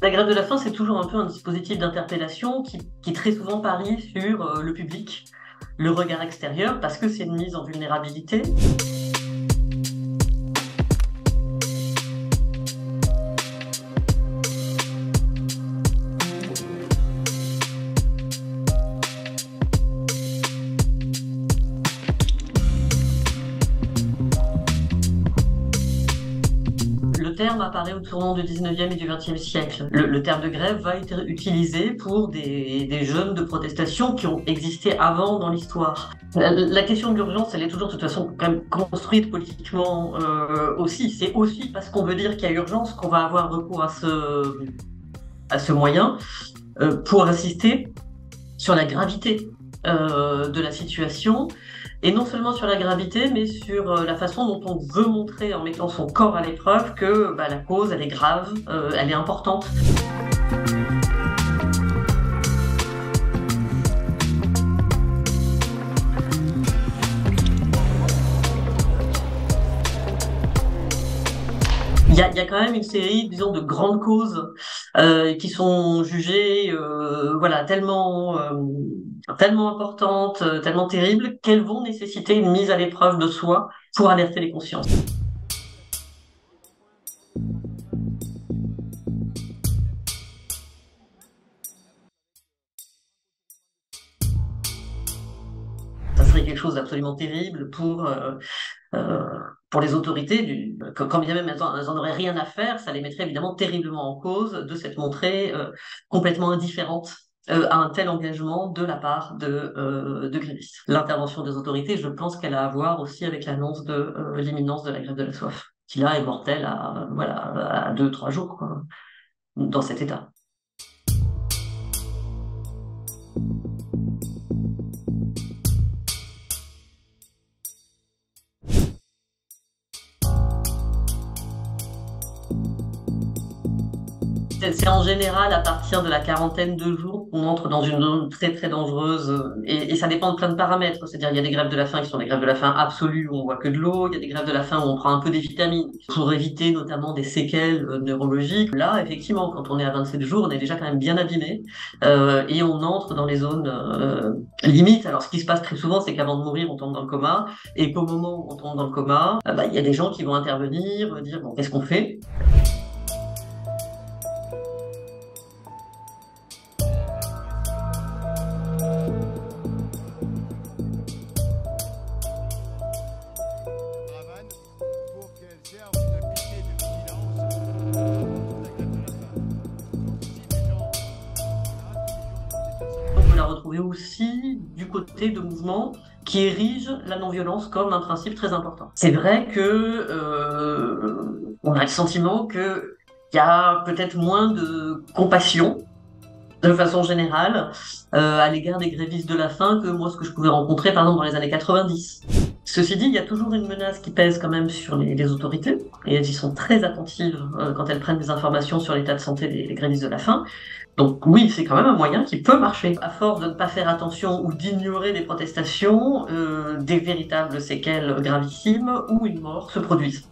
La grève de la faim, c'est toujours un peu un dispositif d'interpellation qui très souvent parie sur le public, le regard extérieur, parce que c'est une mise en vulnérabilité. Le terme apparaît au tournant du 19e et du 20e siècle. Le terme de grève va être utilisé pour des jeunes de protestation qui ont existé avant dans l'histoire. La question de l'urgence, elle est toujours de toute façon quand même construite politiquement aussi. C'est aussi parce qu'on veut dire qu'il y a urgence qu'on va avoir recours à ce moyen pour insister sur la gravité de la situation. Et non seulement sur la gravité, mais sur la façon dont on veut montrer, en mettant son corps à l'épreuve, que la cause, elle est grave, elle est importante. Il y a quand même une série, disons, de grandes causes qui sont jugées tellement importantes, tellement terribles, qu'elles vont nécessiter une mise à l'épreuve de soi pour alerter les consciences. Ça serait quelque chose d'absolument terrible pour les autorités, quand bien même elles n'en auraient rien à faire, ça les mettrait évidemment terriblement en cause de s'être montrées complètement indifférentes à un tel engagement de la part de grévistes. L'intervention des autorités, je pense qu'elle a à voir aussi avec l'annonce de l'imminence de la grève de la soif, qui là est mortelle à 2-3 jours, quoi, dans cet état. C'est en général à partir de la quarantaine de jours qu'on entre dans une zone très très dangereuse et ça dépend de plein de paramètres. C'est-à-dire il y a des grèves de la faim qui sont des grèves de la faim absolues où on voit que de l'eau, il y a des grèves de la faim où on prend un peu des vitamines pour éviter notamment des séquelles neurologiques. Là, effectivement, quand on est à 27 jours, on est déjà quand même bien abîmé et on entre dans les zones limites. Alors ce qui se passe très souvent, c'est qu'avant de mourir, on tombe dans le coma et qu'au moment où on tombe dans le coma, il y a des gens qui vont intervenir, dire bon, qu'est-ce qu'on fait ? On peut la retrouver aussi du côté de mouvements qui érigent la non-violence comme un principe très important. C'est vrai que on a le sentiment qu'il y a peut-être moins de compassion de façon générale à l'égard des grévistes de la faim que moi ce que je pouvais rencontrer par exemple dans les années 90. Ceci dit, il y a toujours une menace qui pèse quand même sur les autorités et elles y sont très attentives quand elles prennent des informations sur l'état de santé des grévistes de la faim. Donc oui, c'est quand même un moyen qui peut marcher. À force de ne pas faire attention ou d'ignorer des protestations, des véritables séquelles gravissimes ou une mort se produisent.